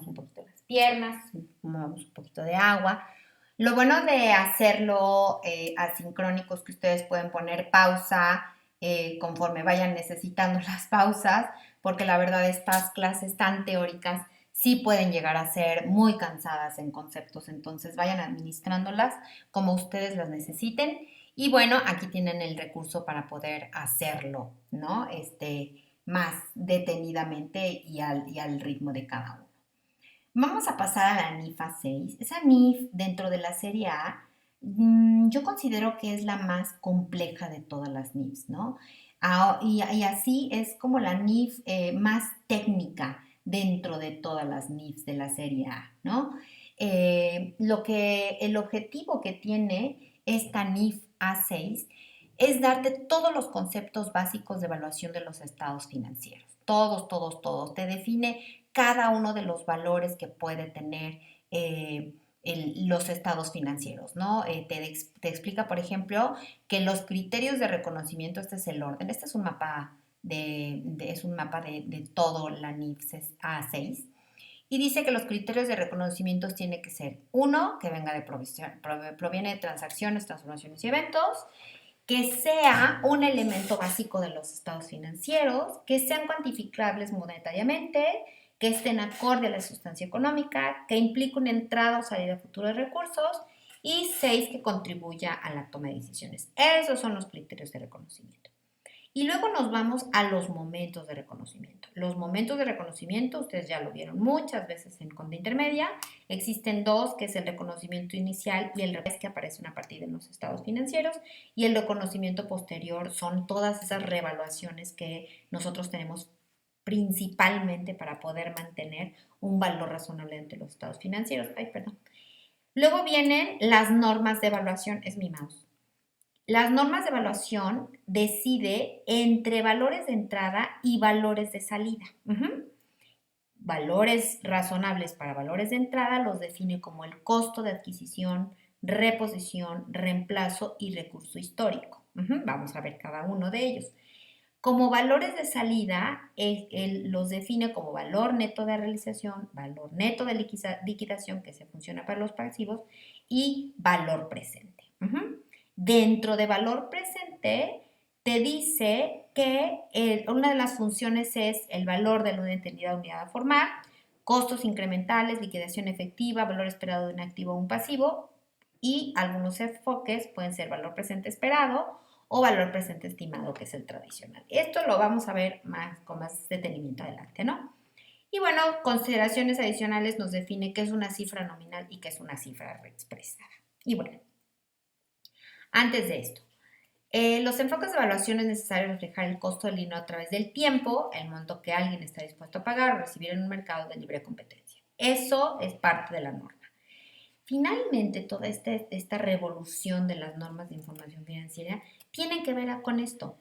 un poquito las piernas, movemos un poquito de agua. Lo bueno de hacerlo asincrónico es que ustedes pueden poner pausa conforme vayan necesitando las pausas, porque la verdad estas clases tan teóricas sí pueden llegar a ser muy cansadas en conceptos, entonces vayan administrándolas como ustedes las necesiten. Y bueno, aquí tienen el recurso para poder hacerlo, ¿no? Más detenidamente y al ritmo de cada uno. Vamos a pasar a la NIF A6. Esa NIF dentro de la serie A, yo considero que es la más compleja de todas las NIFs, ¿no? Y así es como la NIF más técnica dentro de todas las NIFs de la serie A, ¿no? El objetivo que tiene esta NIF A6 es darte todos los conceptos básicos de evaluación de los estados financieros. Todos, todos, todos. Te define cada uno de los valores que puede tener los estados financieros, ¿no? Te explica, por ejemplo, que los criterios de reconocimiento, este es el orden, este es un mapa de todo la NIF A6, y dice que los criterios de reconocimiento tienen que ser, uno, que venga de proviene de transacciones, transformaciones y eventos, que sea un elemento básico de los estados financieros, que sean cuantificables monetariamente, que estén acorde a la sustancia económica, que implique una entrada o salida futura de recursos y 6, que contribuya a la toma de decisiones. Esos son los criterios de reconocimiento. Y luego nos vamos a los momentos de reconocimiento. Los momentos de reconocimiento, ustedes ya lo vieron muchas veces en Conta Intermedia. Existen dos, que es el reconocimiento inicial y el revés, que aparecen a partir de los estados financieros. Y el reconocimiento posterior son todas esas revaluaciones que nosotros tenemos principalmente para poder mantener un valor razonable entre los estados financieros. Ay, perdón. Luego vienen las normas de evaluación, es mi mouse. Las normas de evaluación decide entre valores de entrada y valores de salida. Valores razonables para valores de entrada los define como el costo de adquisición, reposición, reemplazo y recurso histórico. Vamos a ver cada uno de ellos. Como valores de salida, él los define como valor neto de realización, valor neto de liquidación, que se funciona para los pasivos, y valor presente. Dentro de valor presente, te dice que una de las funciones es el valor de la entidad unidad a formar, costos incrementales, liquidación efectiva, valor esperado de un activo o un pasivo, y algunos enfoques pueden ser valor presente esperado o valor presente estimado, que es el tradicional. Esto lo vamos a ver con más detenimiento adelante, ¿no? Y bueno, consideraciones adicionales nos define qué es una cifra nominal y qué es una cifra reexpresada. Y bueno, antes de esto, los enfoques de evaluación es necesario reflejar el costo del dinero a través del tiempo, el monto que alguien está dispuesto a pagar o recibir en un mercado de libre competencia. Eso es parte de la norma. Finalmente, toda esta revolución de las normas de información financiera tienen que ver con esto.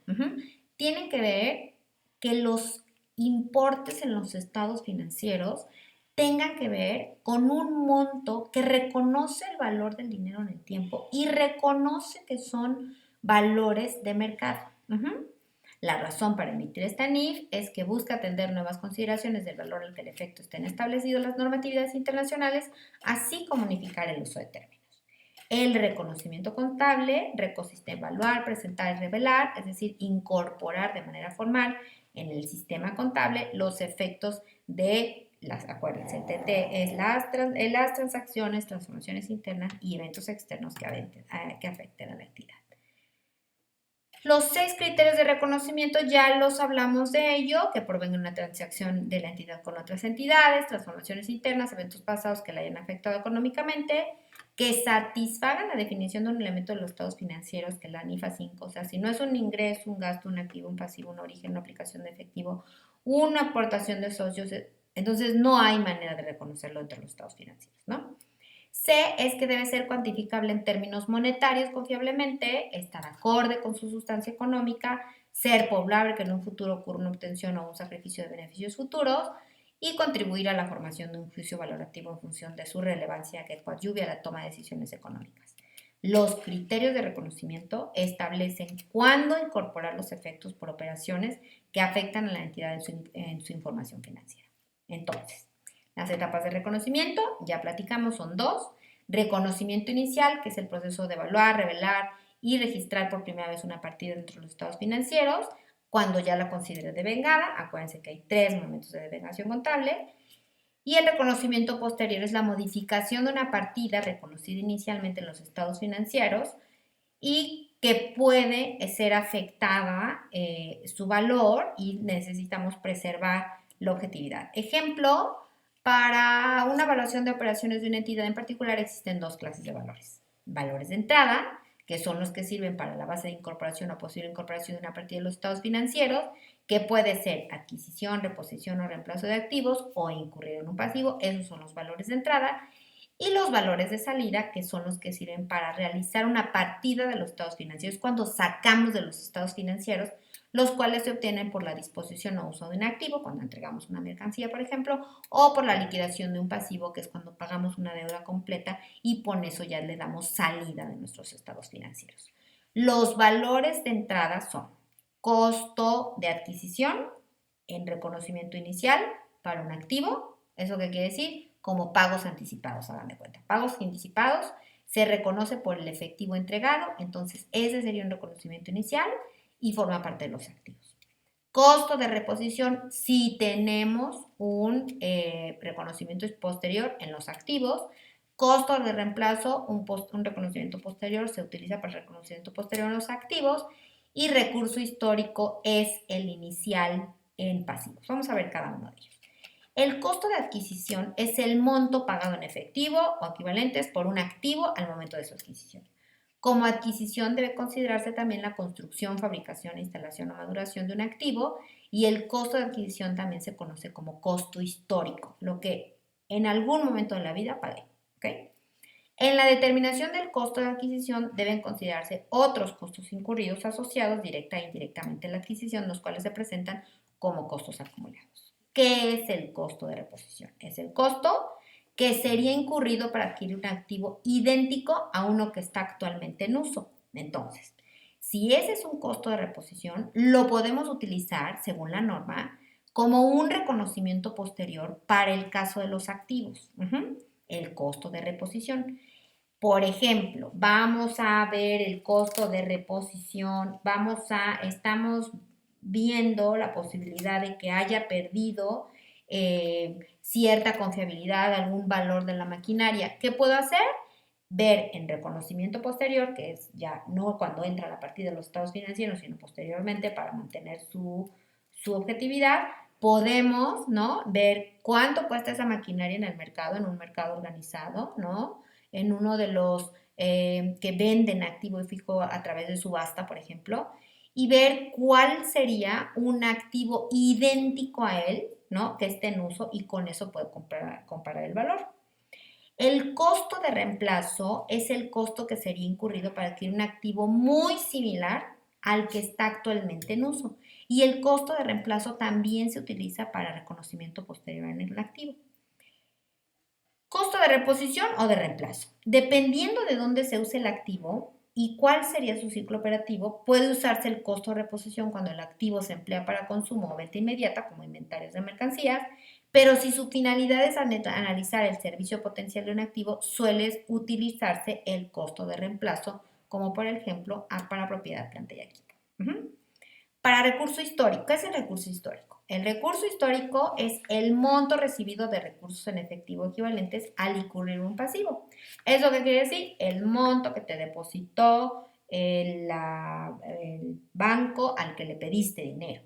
Tienen que ver que los importes en los estados financieros tengan que ver con un monto que reconoce el valor del dinero en el tiempo y reconoce que son valores de mercado. La razón para emitir esta NIF es que busca atender nuevas consideraciones del valor al que el efecto estén establecidos las normatividades internacionales, así como unificar el uso de términos. El reconocimiento contable consiste en evaluar, presentar y revelar, es decir, incorporar de manera formal en el sistema contable los efectos de acuérdense, el TT es las transacciones, transformaciones internas y eventos externos que afecten a la entidad. Los 6 criterios de reconocimiento ya los hablamos de ello, que provengan de una transacción de la entidad con otras entidades, transformaciones internas, eventos pasados que la hayan afectado económicamente, que satisfagan la definición de un elemento de los estados financieros, que es la NIFA 5, o sea, si no es un ingreso, un gasto, un activo, un pasivo, un origen, una aplicación de efectivo, una aportación de socios, entonces no hay manera de reconocerlo entre los estados financieros, ¿no? C es que debe ser cuantificable en términos monetarios confiablemente, estar acorde con su sustancia económica, ser probable que en un futuro ocurra una obtención o un sacrificio de beneficios futuros y contribuir a la formación de un juicio valorativo en función de su relevancia que coadyuve a la toma de decisiones económicas. Los criterios de reconocimiento establecen cuándo incorporar los efectos por operaciones que afectan a la entidad en su información financiera. Entonces, Las etapas de reconocimiento, ya platicamos, son dos. Reconocimiento inicial, que es el proceso de evaluar, revelar y registrar por primera vez una partida dentro de los estados financieros, cuando ya la considere devengada. Acuérdense que hay 3 momentos de devengación contable. Y el reconocimiento posterior es la modificación de una partida reconocida inicialmente en los estados financieros y que puede ser afectada su valor y necesitamos preservar la objetividad. Ejemplo, para una evaluación de operaciones de una entidad en particular existen 2 clases de valores. Valores de entrada, que son los que sirven para la base de incorporación o posible incorporación de una partida de los estados financieros, que puede ser adquisición, reposición o reemplazo de activos o incurrir en un pasivo. Esos son los valores de entrada. Y los valores de salida, que son los que sirven para realizar una partida de los estados financieros, cuando sacamos de los estados financieros, los cuales se obtienen por la disposición o uso de un activo, cuando entregamos una mercancía, por ejemplo, o por la liquidación de un pasivo, que es cuando pagamos una deuda completa y por eso ya le damos salida de nuestros estados financieros. Los valores de entrada son costo de adquisición en reconocimiento inicial para un activo. ¿Eso qué quiere decir? Como pagos anticipados, hagan de cuenta. Pagos anticipados se reconoce por el efectivo entregado, entonces ese sería un reconocimiento inicial y forma parte de los activos. Costo de reposición, si tenemos un reconocimiento posterior en los activos. Costo de reemplazo, un reconocimiento posterior se utiliza para el reconocimiento posterior en los activos. Y recurso histórico es el inicial en pasivos. Vamos a ver cada uno de ellos. El costo de adquisición es el monto pagado en efectivo o equivalentes por un activo al momento de su adquisición. Como adquisición debe considerarse también la construcción, fabricación, instalación o maduración de un activo, y el costo de adquisición también se conoce como costo histórico, lo que en algún momento de la vida pagué. ¿Okay? En la determinación del costo de adquisición deben considerarse otros costos incurridos asociados directa e indirectamente a la adquisición, los cuales se presentan como costos acumulados. ¿Qué es el costo de reposición? Es el costo que sería incurrido para adquirir un activo idéntico a uno que está actualmente en uso. Entonces, si ese es un costo de reposición, lo podemos utilizar, según la norma, como un reconocimiento posterior para el caso de los activos. El costo de reposición. Por ejemplo, vamos a ver el costo de reposición, estamos viendo la posibilidad de que haya perdido cierta confiabilidad, algún valor de la maquinaria. ¿Qué puedo hacer? Ver en reconocimiento posterior, que es ya no cuando entra la partida de los estados financieros, sino posteriormente para mantener su objetividad, podemos, ¿no?, ver cuánto cuesta esa maquinaria en el mercado, en un mercado organizado, ¿no?, en uno de los que venden activo y fijo a través de subasta, por ejemplo, y ver cuál sería un activo idéntico a él, ¿no?, que esté en uso, y con eso puedo comparar el valor. El costo de reemplazo es el costo que sería incurrido para adquirir un activo muy similar al que está actualmente en uso. Y el costo de reemplazo también se utiliza para reconocimiento posterior en el activo. Costo de reposición o de reemplazo. Dependiendo de dónde se use el activo y cuál sería su ciclo operativo, puede usarse el costo de reposición cuando el activo se emplea para consumo o venta inmediata, como inventarios de mercancías, pero si su finalidad es analizar el servicio potencial de un activo, suele utilizarse el costo de reemplazo, como por ejemplo para propiedad, planta y equipo. Para recurso histórico, ¿qué es el recurso histórico? El recurso histórico es el monto recibido de recursos en efectivo equivalentes al incurrir un pasivo. ¿Eso qué quiere decir? El monto que te depositó el banco al que le pediste dinero.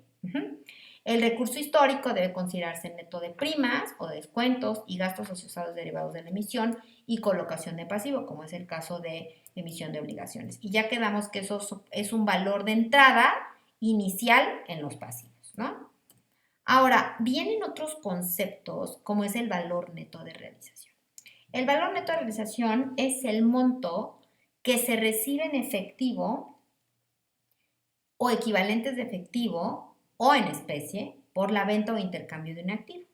El recurso histórico debe considerarse neto de primas o descuentos y gastos asociados derivados de la emisión y colocación de pasivo, como es el caso de emisión de obligaciones. Y ya quedamos que eso es un valor de entrada inicial en los pasivos, ¿no? Ahora, vienen otros conceptos como es el valor neto de realización. El valor neto de realización es el monto que se recibe en efectivo o equivalentes de efectivo o en especie por la venta o intercambio de un activo.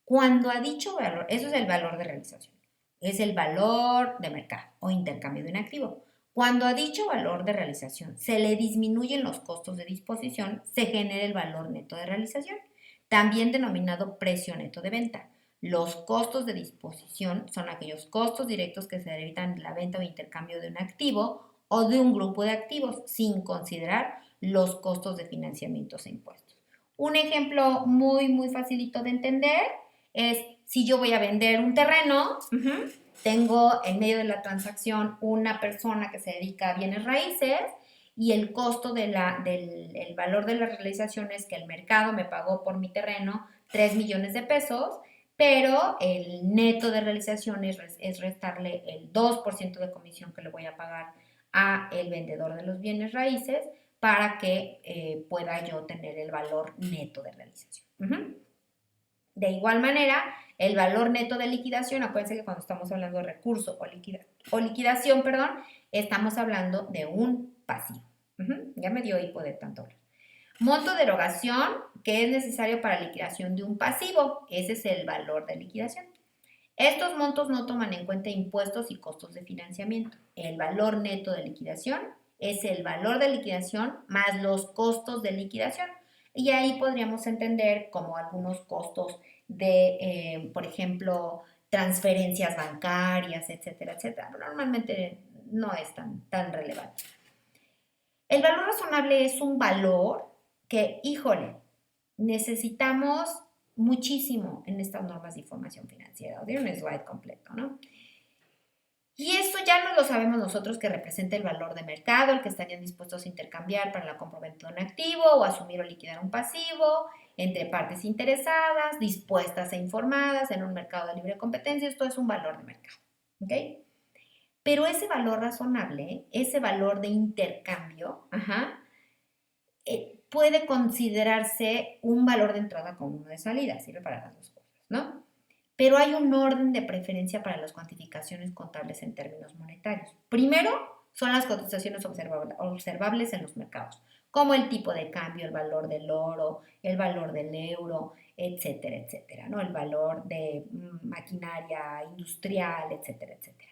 Cuando a dicho valor, eso es el valor de realización, es el valor de mercado o intercambio de un activo. Cuando a dicho valor de realización se le disminuyen los costos de disposición, se genera el valor neto de realización, también denominado precio neto de venta. Los costos de disposición son aquellos costos directos que se derivan de la venta o intercambio de un activo o de un grupo de activos, sin considerar los costos de financiamiento e impuestos. Un ejemplo muy facilito de entender es si yo voy a vender un terreno, tengo en medio de la transacción una persona que se dedica a bienes raíces y el costo del valor de la realización es que el mercado me pagó por mi terreno 3 millones de pesos, pero el neto de realización es restarle el 2% de comisión que le voy a pagar a el vendedor de los bienes raíces para que pueda yo tener el valor neto de realización. De igual manera, el valor neto de liquidación, acuérdense que cuando estamos hablando de recurso o liquidación, estamos hablando de un pasivo. Ya me dio hipo de tanto hablar. Monto de erogación, que es necesario para liquidación de un pasivo. Ese es el valor de liquidación. Estos montos no toman en cuenta impuestos y costos de financiamiento. El valor neto de liquidación es el valor de liquidación más los costos de liquidación. Y ahí podríamos entender como algunos costos de, por ejemplo, transferencias bancarias, etcétera, etcétera. Pero normalmente no es tan relevante. El valor razonable es un valor que, híjole, necesitamos muchísimo en estas normas de información financiera. De un slide completo, ¿no? Y esto ya no lo sabemos nosotros que representa el valor de mercado, el que estarían dispuestos a intercambiar para la compra-venta de un activo o asumir o liquidar un pasivo entre partes interesadas, dispuestas e informadas en un mercado de libre competencia. Esto es un valor de mercado, ¿ok? Pero ese valor razonable, ese valor de intercambio, puede considerarse un valor de entrada como uno de salida, sirve para las dos cosas, ¿no? Pero hay un orden de preferencia para las cuantificaciones contables en términos monetarios. Primero, son las cotizaciones observables en los mercados, como el tipo de cambio, el valor del oro, el valor del euro, etcétera, etcétera, ¿no? El valor de maquinaria industrial, etcétera, etcétera.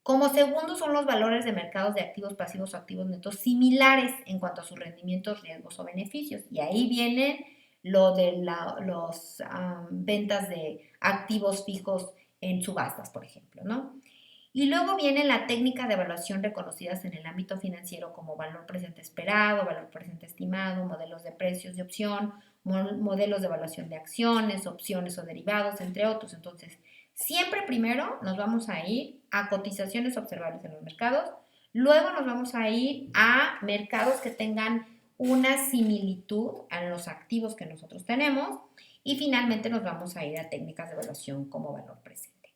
Como segundo son los valores de mercados de activos pasivos o activos netos similares en cuanto a sus rendimientos, riesgos o beneficios. Y ahí viene lo de las ventas de activos fijos en subastas, por ejemplo, ¿no? Y luego viene la técnica de evaluación reconocidas en el ámbito financiero como valor presente esperado, valor presente estimado, modelos de precios de opción, modelos de evaluación de acciones, opciones o derivados, entre otros. Entonces, siempre primero nos vamos a ir a cotizaciones observables en los mercados, luego nos vamos a ir a mercados que tengan una similitud a los activos que nosotros tenemos y finalmente nos vamos a ir a técnicas de evaluación como valor presente.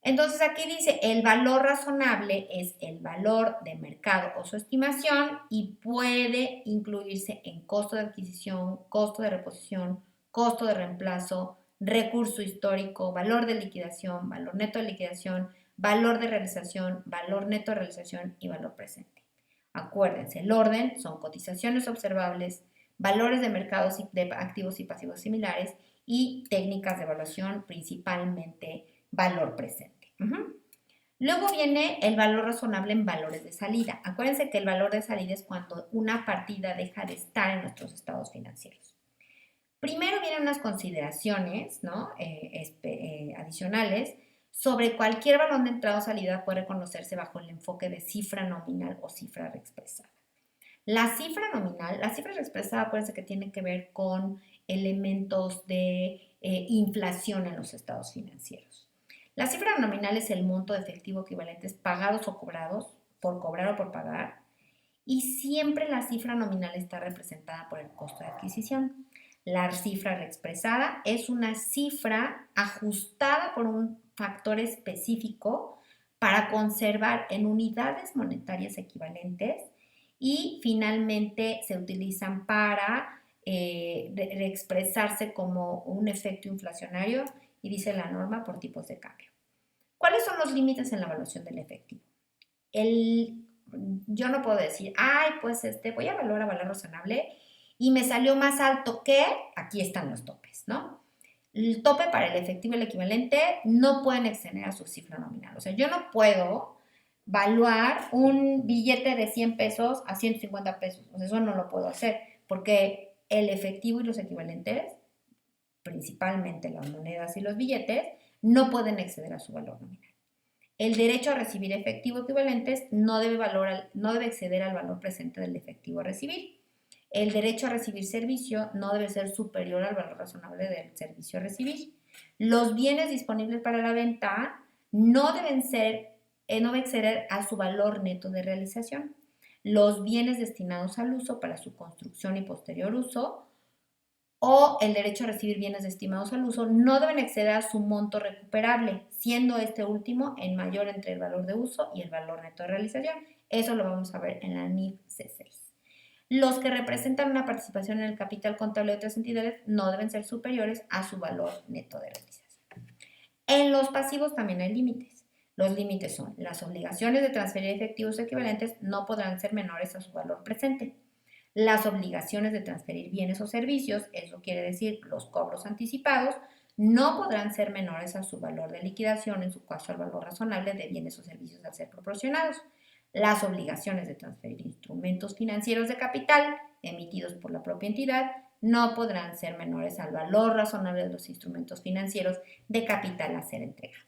Entonces aquí dice, el valor razonable es el valor de mercado o su estimación y puede incluirse en costo de adquisición, costo de reposición, costo de reemplazo, recurso histórico, valor de liquidación, valor neto de liquidación, valor de realización, valor neto de realización y valor presente. Acuérdense, el orden son cotizaciones observables, valores de mercados de activos y pasivos similares y técnicas de evaluación, principalmente valor presente. Luego viene el valor razonable en valores de salida. Acuérdense que el valor de salida es cuando una partida deja de estar en nuestros estados financieros. Primero vienen unas consideraciones, ¿no? Adicionales sobre cualquier valor de entrada o salida puede reconocerse bajo el enfoque de cifra nominal o cifra reexpresada. La cifra nominal, la cifra reexpresada, acuérdense que tiene que ver con elementos de inflación en los estados financieros. La cifra nominal es el monto de efectivo equivalentes pagados o cobrados, por cobrar o por pagar, y siempre la cifra nominal está representada por el costo de adquisición. La cifra reexpresada es una cifra ajustada por un factor específico para conservar en unidades monetarias equivalentes y finalmente se utilizan para reexpresarse como un efecto inflacionario y dice la norma por tipos de cambio. ¿Cuáles son los límites en la evaluación del efectivo? Yo no puedo decir, pues voy a evaluar a valor razonable y me salió más alto que, aquí están los topes, ¿no? El tope para el efectivo y el equivalente no pueden exceder a su cifra nominal. O sea, yo no puedo valuar un billete de 100 pesos a 150 pesos. O sea, eso no lo puedo hacer porque el efectivo y los equivalentes principalmente las monedas y los billetes, no pueden exceder a su valor nominal. El derecho a recibir efectivo equivalentes no debe exceder al valor presente del efectivo a recibir. El derecho a recibir servicio no debe ser superior al valor razonable del servicio a recibir. Los bienes disponibles para la venta no deben exceder a su valor neto de realización. Los bienes destinados al uso para su construcción y posterior uso o el derecho a recibir bienes destinados al uso no deben exceder a su monto recuperable, siendo este último en mayor entre el valor de uso y el valor neto de realización. Eso lo vamos a ver en la NIF C6. Los que representan una participación en el capital contable de otras entidades no deben ser superiores a su valor neto de realización. En los pasivos también hay límites. Los límites son: las obligaciones de transferir efectivos equivalentes no podrán ser menores a su valor presente. Las obligaciones de transferir bienes o servicios, eso quiere decir los cobros anticipados, no podrán ser menores a su valor de liquidación, en su caso al valor razonable de bienes o servicios a ser proporcionados. Las obligaciones de transferir instrumentos financieros de capital emitidos por la propia entidad no podrán ser menores al valor razonable de los instrumentos financieros de capital a ser entregados.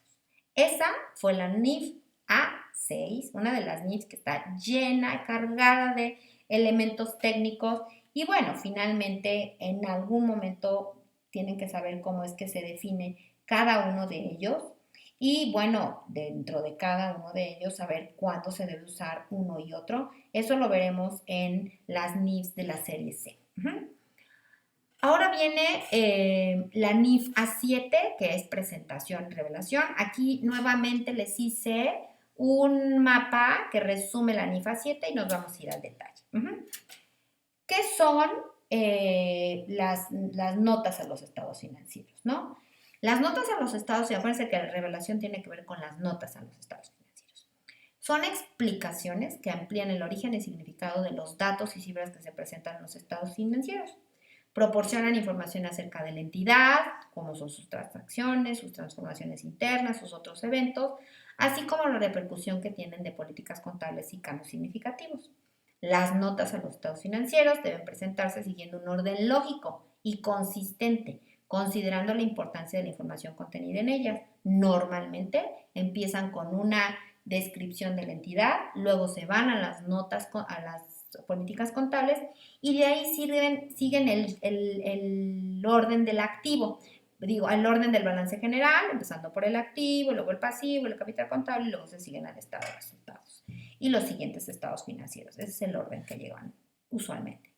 Esa fue la NIF A6, una de las NIFs que está llena, cargada de elementos técnicos y bueno, finalmente en algún momento tienen que saber cómo es que se define cada uno de ellos y bueno, dentro de cada uno de ellos saber cuándo se debe usar uno y otro. Eso lo veremos en las NIFs de la serie C. Ahora viene la NIF A7, que es presentación-revelación. Aquí nuevamente les hice un mapa que resume la NIF A7 y nos vamos a ir al detalle. ¿Qué son las notas a los estados financieros, no? Las notas a los estados, y acuérdense que la revelación tiene que ver con las notas a los estados financieros. Son explicaciones que amplían el origen y significado de los datos y cifras que se presentan en los estados financieros. Proporcionan información acerca de la entidad, cómo son sus transacciones, sus transformaciones internas, sus otros eventos, así como la repercusión que tienen de políticas contables y cambios significativos. Las notas a los estados financieros deben presentarse siguiendo un orden lógico y consistente, considerando la importancia de la información contenida en ellas. Normalmente empiezan con una descripción de la entidad, luego se van a las notas, a las políticas contables y de ahí siguen el orden del activo. Digo, el orden del balance general, empezando por el activo, luego el pasivo, el capital contable y luego se siguen al estado de resultados y los siguientes estados financieros. Ese es el orden que llevan usualmente.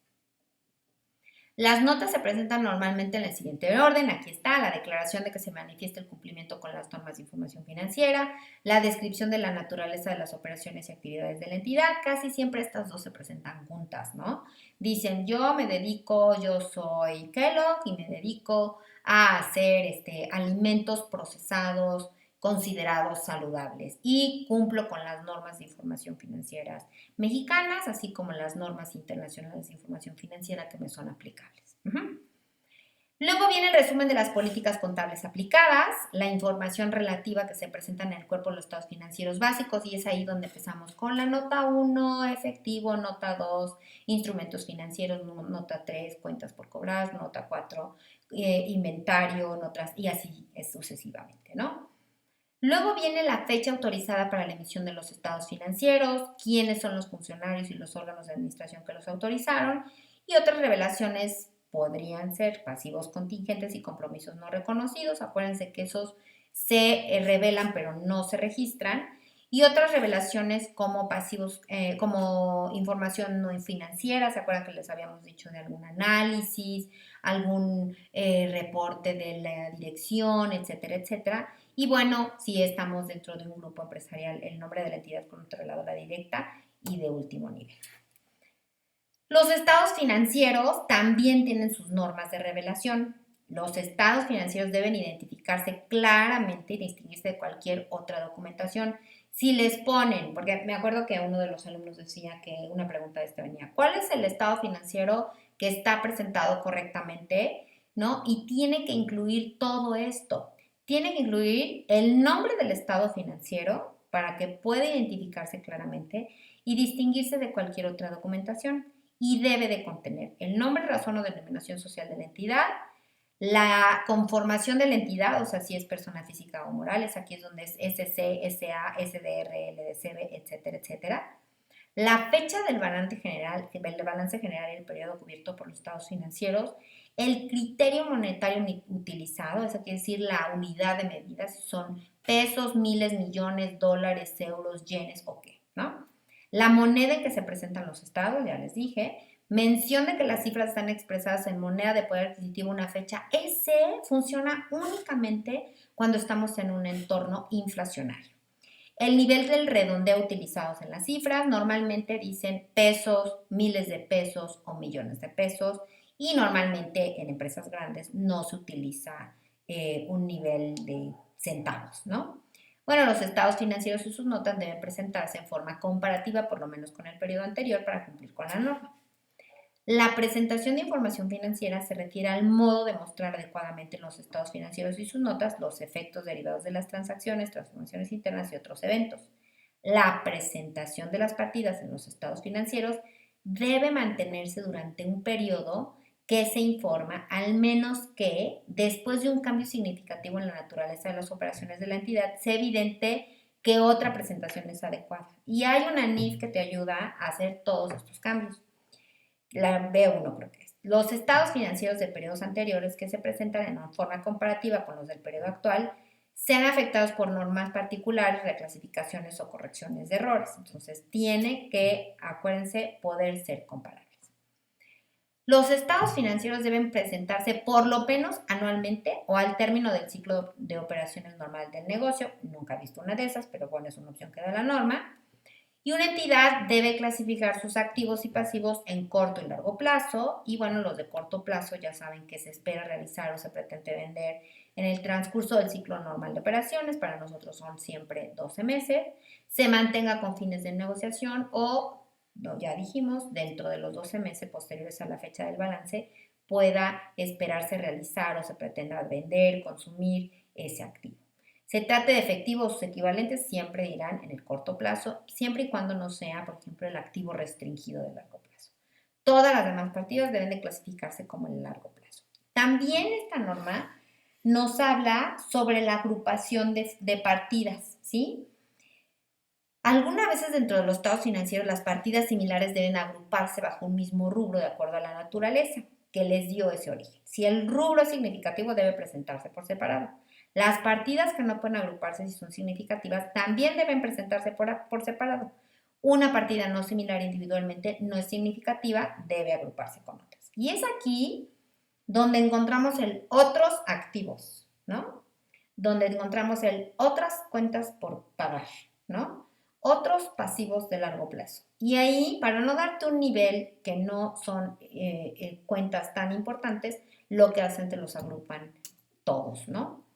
Las notas se presentan normalmente en el siguiente orden. Aquí está la declaración de que se manifiesta el cumplimiento con las normas de información financiera, la descripción de la naturaleza de las operaciones y actividades de la entidad. Casi siempre estas dos se presentan juntas, ¿no? Dicen, yo soy Kellogg y me dedico a hacer alimentos procesados considerados saludables y cumplo con las normas de información financieras mexicanas, así como las normas internacionales de información financiera que me son aplicables. Luego viene el resumen de las políticas contables aplicadas, la información relativa que se presenta en el cuerpo de los estados financieros básicos y es ahí donde empezamos con la nota 1, efectivo, nota 2, instrumentos financieros, nota 3, cuentas por cobrar, nota 4, inventario, notas y así sucesivamente, ¿no? Luego viene la fecha autorizada para la emisión de los estados financieros, quiénes son los funcionarios y los órganos de administración que los autorizaron y otras revelaciones podrían ser pasivos contingentes y compromisos no reconocidos. Acuérdense que esos se revelan pero no se registran. Y otras revelaciones como pasivos, como información no financiera, ¿se acuerdan que les habíamos dicho de algún análisis, algún reporte de la dirección, etcétera, etcétera? Y bueno, si estamos dentro de un grupo empresarial, el nombre de la entidad controladora directa y de último nivel. Los estados financieros también tienen sus normas de revelación. Los estados financieros deben identificarse claramente y distinguirse de cualquier otra documentación. Si les ponen, porque me acuerdo que uno de los alumnos decía que una pregunta de venía, ¿cuál es el estado financiero que está presentado correctamente? ¿No? Y tiene que incluir todo esto. Tiene que incluir el nombre del estado financiero para que pueda identificarse claramente y distinguirse de cualquier otra documentación. Y debe de contener el nombre, razón o denominación social de la entidad, La conformación de la entidad, o sea, si es persona física o moral, aquí es donde es SC, SA, SDR, LDCB, etcétera, etcétera. La fecha del balance general y el periodo cubierto por los estados financieros, el criterio monetario utilizado, eso quiere decir la unidad de medida, si son pesos, miles, millones, dólares, euros, yenes o qué, ¿no? La moneda en que se presentan los estados, ya les dije. Mención de que las cifras están expresadas en moneda de poder adquisitivo una fecha. Ese funciona únicamente cuando estamos en un entorno inflacionario. El nivel del redondeo utilizados en las cifras normalmente dicen pesos, miles de pesos o millones de pesos, y normalmente en empresas grandes no se utiliza un nivel de centavos, ¿no? Bueno, los estados financieros y sus notas deben presentarse en forma comparativa, por lo menos con el periodo anterior, para cumplir con la norma. La presentación de información financiera se refiere al modo de mostrar adecuadamente en los estados financieros y sus notas los efectos derivados de las transacciones, transformaciones internas y otros eventos. La presentación de las partidas en los estados financieros debe mantenerse durante un periodo que se informa, al menos que, después de un cambio significativo en la naturaleza de las operaciones de la entidad, sea evidente que otra presentación es adecuada. Y hay una NIF que te ayuda a hacer todos estos cambios. La B1 creo que es. Los estados financieros de periodos anteriores que se presentan en una forma comparativa con los del periodo actual sean afectados por normas particulares, reclasificaciones o correcciones de errores. Entonces, tiene que, acuérdense, poder ser comparables. Los estados financieros deben presentarse por lo menos anualmente o al término del ciclo de operaciones normal del negocio. Nunca he visto una de esas, pero bueno, es una opción que da la norma. Y una entidad debe clasificar sus activos y pasivos en corto y largo plazo. Y bueno, los de corto plazo ya saben que se espera realizar o se pretende vender en el transcurso del ciclo normal de operaciones. Para nosotros son siempre 12 meses. Se mantenga con fines de negociación o, no, ya dijimos, dentro de los 12 meses posteriores a la fecha del balance pueda esperarse realizar o se pretenda vender, consumir ese activo. Se trate de efectivos o sus equivalentes, siempre dirán en el corto plazo, siempre y cuando no sea, por ejemplo, el activo restringido de largo plazo. Todas las demás partidas deben de clasificarse como en largo plazo. También esta norma nos habla sobre la agrupación de partidas, ¿sí? Algunas veces dentro de los estados financieros las partidas similares deben agruparse bajo un mismo rubro de acuerdo a la naturaleza que les dio ese origen. Si el rubro es significativo debe presentarse por separado. Las partidas que no pueden agruparse si son significativas también deben presentarse por separado. Una partida no similar individualmente no es significativa, debe agruparse con otras. Y es aquí donde encontramos el otros activos, ¿no? Donde encontramos el otras cuentas por pagar, ¿no? Otros pasivos de largo plazo. Y ahí, para no darte un nivel que no son cuentas tan importantes, lo que hacen te los agrupan todos, ¿no?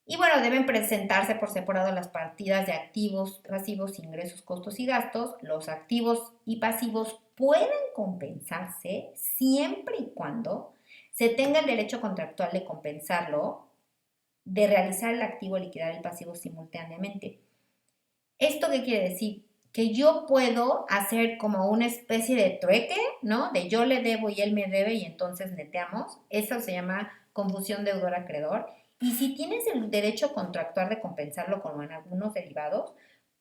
Y bueno, deben presentarse por separado las partidas de activos, pasivos, ingresos, costos y gastos. Los activos y pasivos pueden compensarse siempre y cuando se tenga el derecho contractual de compensarlo, de realizar el activo, liquidar el pasivo simultáneamente. ¿Esto qué quiere decir? Que yo puedo hacer como una especie de trueque, ¿no? De yo le debo y él me debe y entonces neteamos. Eso se llama confusión deudor-acreedor. Y si tienes el derecho contractual de compensarlo como en algunos derivados,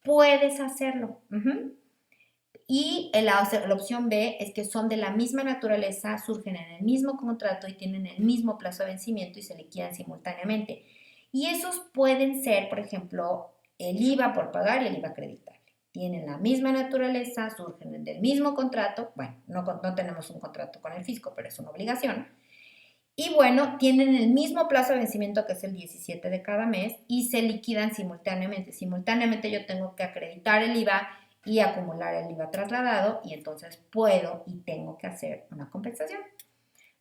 puedes hacerlo. Y la opción B es que son de la misma naturaleza, surgen en el mismo contrato y tienen el mismo plazo de vencimiento y se liquidan simultáneamente. Y esos pueden ser, por ejemplo, el IVA por pagar y el IVA acreditable. Tienen la misma naturaleza, surgen del mismo contrato. Bueno, no tenemos un contrato con el fisco, pero es una obligación. Y bueno, tienen el mismo plazo de vencimiento que es el 17 de cada mes y se liquidan simultáneamente. Simultáneamente yo tengo que acreditar el IVA y acumular el IVA trasladado y entonces puedo y tengo que hacer una compensación.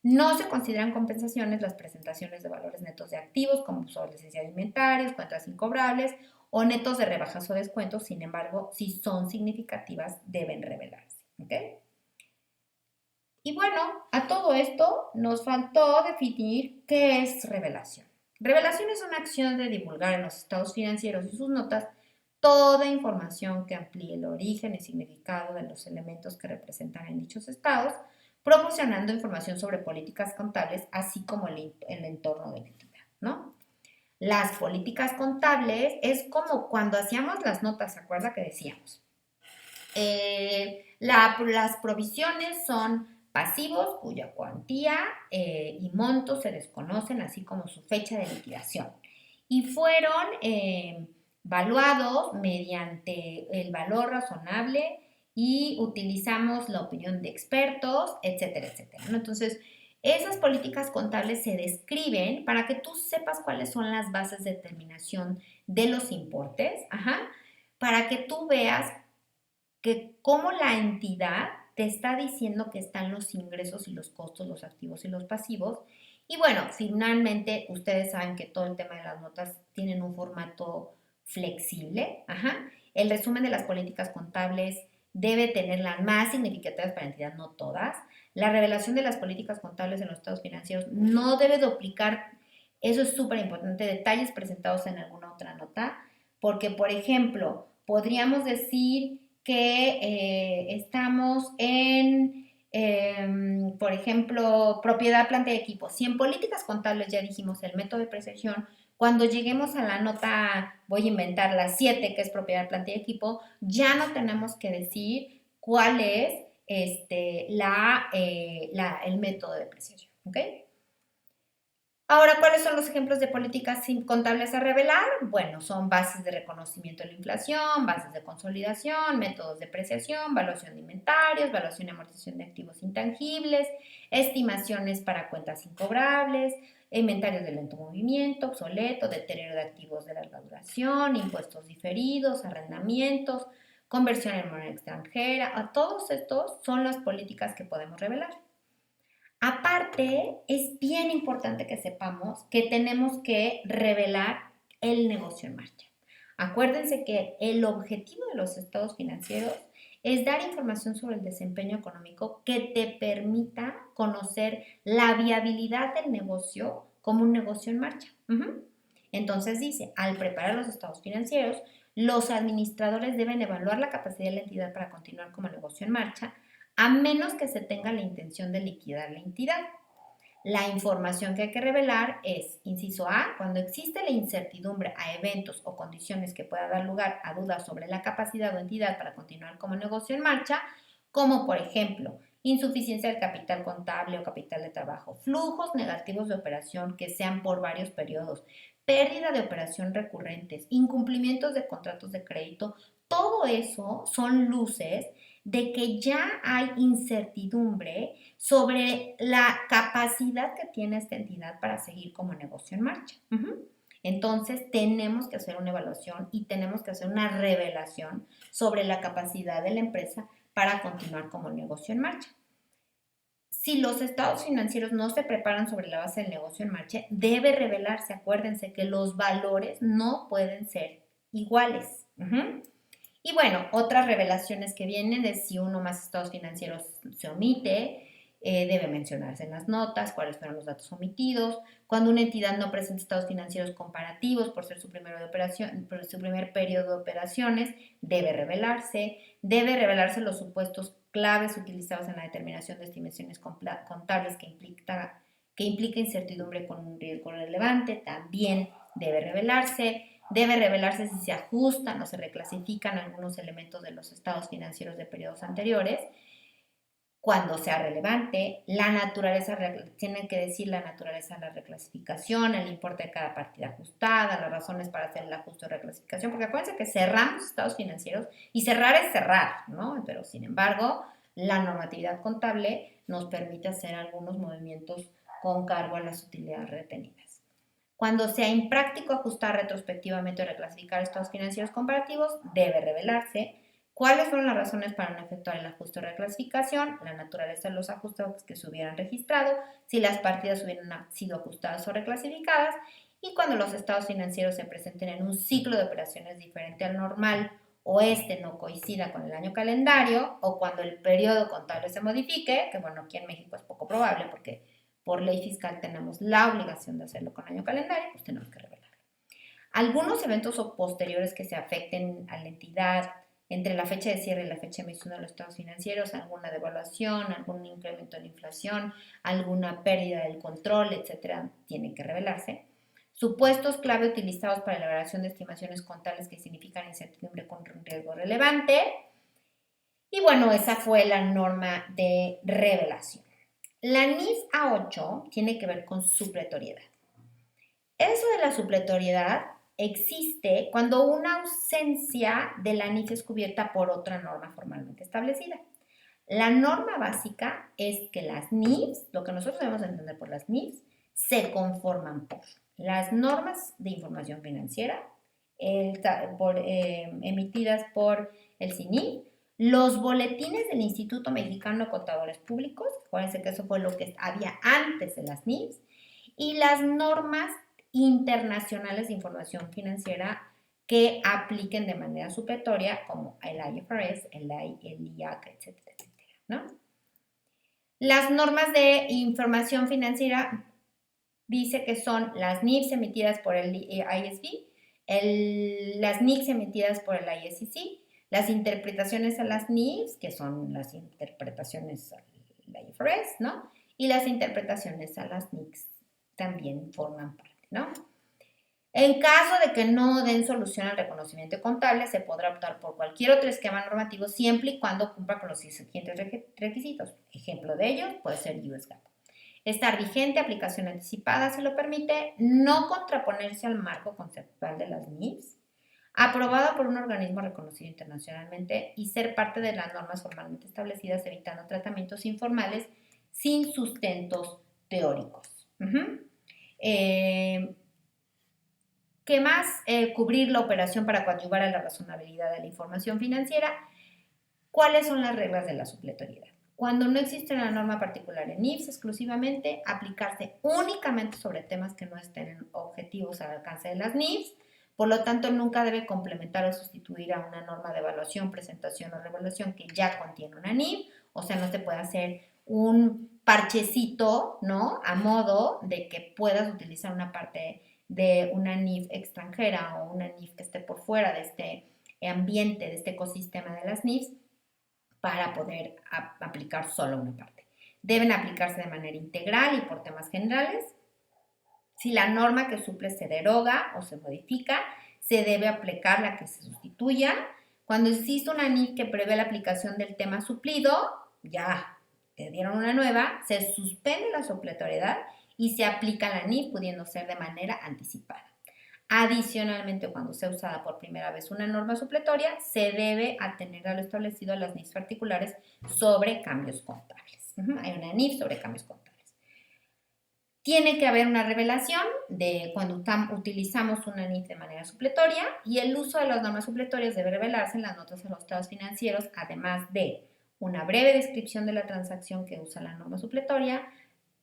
No se consideran compensaciones las presentaciones de valores netos de activos como obsolescencia de inventarios, cuentas incobrables o netos de rebajas o descuentos. Sin embargo, si son significativas, deben revelarse. ¿Ok? Y bueno, a todo esto nos faltó definir qué es revelación. Revelación es una acción de divulgar en los estados financieros y sus notas toda información que amplíe el origen y significado de los elementos que representan en dichos estados, proporcionando información sobre políticas contables, así como el entorno de la entidad, ¿no? Las políticas contables es como cuando hacíamos las notas, ¿se acuerda que decíamos? Las provisiones son pasivos cuya cuantía y monto se desconocen, así como su fecha de liquidación. Y fueron valuados mediante el valor razonable y utilizamos la opinión de expertos, etcétera, etcétera, ¿no? Entonces, esas políticas contables se describen para que tú sepas cuáles son las bases de determinación de los importes, para que tú veas que cómo la entidad te está diciendo que están los ingresos y los costos, los activos y los pasivos. Y bueno, finalmente ustedes saben que todo el tema de las notas tienen un formato flexible. El resumen de las políticas contables debe tener las más significativas para la entidad, no todas. La revelación de las políticas contables en los estados financieros no debe duplicar, eso es súper importante, detalles presentados en alguna otra nota, porque, por ejemplo, podríamos decir que estamos en, por ejemplo, propiedad, planta y equipo. Si en políticas contables ya dijimos el método de depreciación, cuando lleguemos a la nota, voy a inventar la 7, que es propiedad, planta y equipo, ya no tenemos que decir cuál es el método de depreciación, ¿ok? Ahora, ¿cuáles son los ejemplos de políticas contables a revelar? Bueno, son bases de reconocimiento de la inflación, bases de consolidación, métodos de depreciación, valuación de inventarios, valuación y amortización de activos intangibles, estimaciones para cuentas incobrables, inventarios de lento movimiento, obsoleto, deterioro de activos de larga duración, impuestos diferidos, arrendamientos, conversión en moneda extranjera. A todos estos son las políticas que podemos revelar. Aparte, es bien importante que sepamos que tenemos que revelar el negocio en marcha. Acuérdense que el objetivo de los estados financieros es dar información sobre el desempeño económico que te permita conocer la viabilidad del negocio como un negocio en marcha. Entonces dice, al preparar los estados financieros, los administradores deben evaluar la capacidad de la entidad para continuar como negocio en marcha, a menos que se tenga la intención de liquidar la entidad. La información que hay que revelar es, inciso A, cuando existe la incertidumbre a eventos o condiciones que pueda dar lugar a dudas sobre la capacidad o entidad para continuar como negocio en marcha, como por ejemplo, insuficiencia del capital contable o capital de trabajo, flujos negativos de operación que sean por varios periodos, pérdida de operación recurrentes, incumplimientos de contratos de crédito, todo eso son luces de que ya hay incertidumbre sobre la capacidad que tiene esta entidad para seguir como negocio en marcha. Entonces, tenemos que hacer una evaluación y tenemos que hacer una revelación sobre la capacidad de la empresa para continuar como negocio en marcha. Si los estados financieros no se preparan sobre la base del negocio en marcha, debe revelarse, acuérdense que los valores no pueden ser iguales. Y bueno, otras revelaciones que vienen de si uno más estados financieros se omite, debe mencionarse en las notas cuáles fueron los datos omitidos. Cuando una entidad no presenta estados financieros comparativos por ser su primer periodo de operaciones, debe revelarse los supuestos claves utilizados en la determinación de estimaciones contables que implica incertidumbre con un riesgo relevante, también debe revelarse si se ajustan o se reclasifican algunos elementos de los estados financieros de periodos anteriores, cuando sea relevante, la naturaleza, tienen que decir la naturaleza de la reclasificación, el importe de cada partida ajustada, las razones para hacer el ajuste o reclasificación, porque acuérdense que cerramos estados financieros y cerrar es cerrar, ¿no? Pero sin embargo, la normatividad contable nos permite hacer algunos movimientos con cargo a las utilidades retenidas. Cuando sea impráctico ajustar retrospectivamente o reclasificar estados financieros comparativos, debe revelarse cuáles fueron las razones para no efectuar el ajuste o reclasificación, la naturaleza de los ajustes que se hubieran registrado, si las partidas hubieran sido ajustadas o reclasificadas, y cuando los estados financieros se presenten en un ciclo de operaciones diferente al normal o este no coincida con el año calendario, o cuando el periodo contable se modifique, que bueno, aquí en México es poco probable porque por ley fiscal tenemos la obligación de hacerlo con año calendario, pues tenemos que revelarlo. Algunos eventos o posteriores que se afecten a la entidad entre la fecha de cierre y la fecha de emisión de los estados financieros, alguna devaluación, algún incremento en la inflación, alguna pérdida del control, etcétera, tienen que revelarse. Supuestos clave utilizados para la elaboración de estimaciones contables que significan incertidumbre con un riesgo relevante. Y bueno, esa fue la norma de revelación. La NIF A8 tiene que ver con supletoriedad. Eso de la supletoriedad existe cuando una ausencia de la NIF es cubierta por otra norma formalmente establecida. La norma básica es que las NIFs, lo que nosotros debemos entender por las NIFs, se conforman por las normas de información financiera emitidas por el CINIF, los boletines del Instituto Mexicano de Contadores Públicos, acuérdense que eso fue lo que había antes de las NIFs, y las normas internacionales de información financiera que apliquen de manera supletoria, como el IFRS, el IAC, etcétera, etcétera, ¿no? Las normas de información financiera dice que son las NIFs emitidas por el ISB, las NICs emitidas por el ISCC, las interpretaciones a las NIFs, que son las interpretaciones al IFRS, ¿no? Y las interpretaciones a las NICs también forman parte, ¿no? En caso de que no den solución al reconocimiento contable, se podrá optar por cualquier otro esquema normativo siempre y cuando cumpla con los siguientes requisitos. Ejemplo de ellos puede ser US GAAP. Estar vigente, aplicación anticipada si lo permite, no contraponerse al marco conceptual de las NIFs, aprobado por un organismo reconocido internacionalmente y ser parte de las normas formalmente establecidas, evitando tratamientos informales sin sustentos teóricos. ¿Qué más? Cubrir la operación para coadyuvar a la razonabilidad de la información financiera. ¿Cuáles son las reglas de la supletoriedad? Cuando no existe una norma particular en IFS exclusivamente, aplicarse únicamente sobre temas que no estén objetivos al alcance de las NIFs, por lo tanto nunca debe complementar o sustituir a una norma de evaluación, presentación o revaluación que ya contiene una NIF, o sea, no se puede hacer un parchecito, ¿no? A modo de que puedas utilizar una parte de una NIF extranjera o una NIF que esté por fuera de este ambiente, de este ecosistema de las NIFs, para poder aplicar solo una parte. Deben aplicarse de manera integral y por temas generales. Si la norma que suple se deroga o se modifica, se debe aplicar la que se sustituya. Cuando existe una NIF que prevé la aplicación del tema suplido, ya te dieron una nueva, se suspende la supletoriedad y se aplica la NIF pudiendo ser de manera anticipada. Adicionalmente, cuando sea usada por primera vez una norma supletoria, se debe atener a lo establecido a las NIFs particulares sobre cambios contables. Hay una NIF sobre cambios contables. Tiene que haber una revelación de cuando utilizamos una NIF de manera supletoria y el uso de las normas supletorias debe revelarse en las notas de los estados financieros, además de una breve descripción de la transacción que usa la norma supletoria,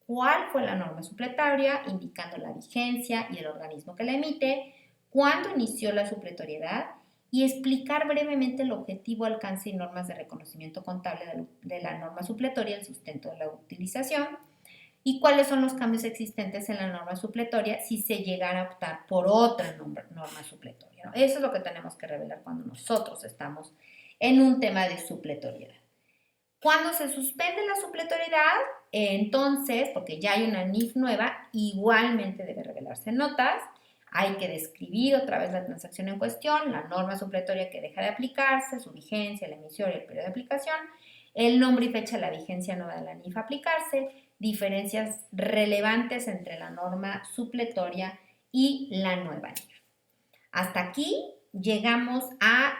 cuál fue la norma supletoria, indicando la vigencia y el organismo que la emite, cuándo inició la supletoriedad y explicar brevemente el objetivo, alcance y normas de reconocimiento contable de la norma supletoria, el sustento de la utilización y cuáles son los cambios existentes en la norma supletoria si se llegara a optar por otra norma supletoria, ¿no? Eso es lo que tenemos que revelar cuando nosotros estamos en un tema de supletoriedad. Cuando se suspende la supletoriedad, entonces, porque ya hay una NIF nueva, igualmente debe revelarse notas. Hay que describir otra vez la transacción en cuestión, la norma supletoria que deja de aplicarse, su vigencia, la emisión y el periodo de aplicación, el nombre y fecha de la vigencia nueva de la NIF a aplicarse, diferencias relevantes entre la norma supletoria y la nueva NIF. Hasta aquí llegamos a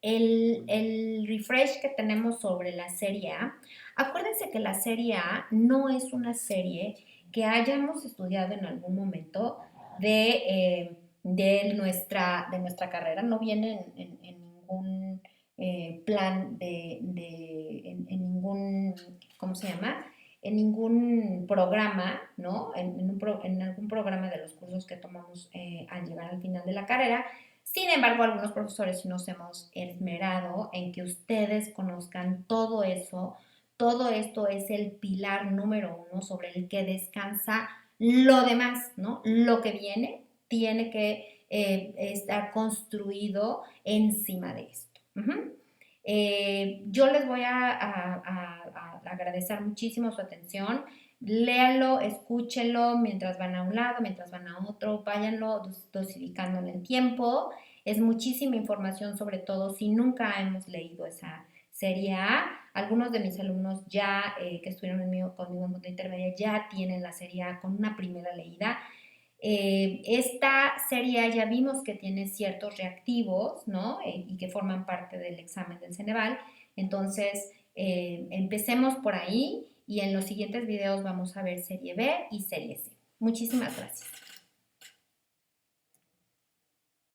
el refresh que tenemos sobre la serie A. Acuérdense que la serie A no es una serie que hayamos estudiado en algún momento de nuestra carrera, no viene en ningún plan en ningún, ¿cómo se llama? En ningún programa, ¿no? En algún programa de los cursos que tomamos al llegar al final de la carrera. Sin embargo, algunos profesores sí nos hemos esmerado en que ustedes conozcan todo eso. Todo esto es el pilar número 1 sobre el que descansa lo demás, ¿no? Lo que viene tiene que estar construido encima de esto. Yo les voy a agradecer muchísimo su atención. Léanlo, escúchenlo mientras van a un lado, mientras van a otro, váyanlo dosificando en el tiempo. Es muchísima información, sobre todo si nunca hemos leído esa serie A. Algunos de mis alumnos ya que estuvieron conmigo en Mundo Intermedia ya tienen la serie A con una primera leída. Esta serie ya vimos que tiene ciertos reactivos, ¿no? Y que forman parte del examen del Ceneval. Entonces, empecemos por ahí y en los siguientes videos vamos a ver serie B y serie C. Muchísimas gracias.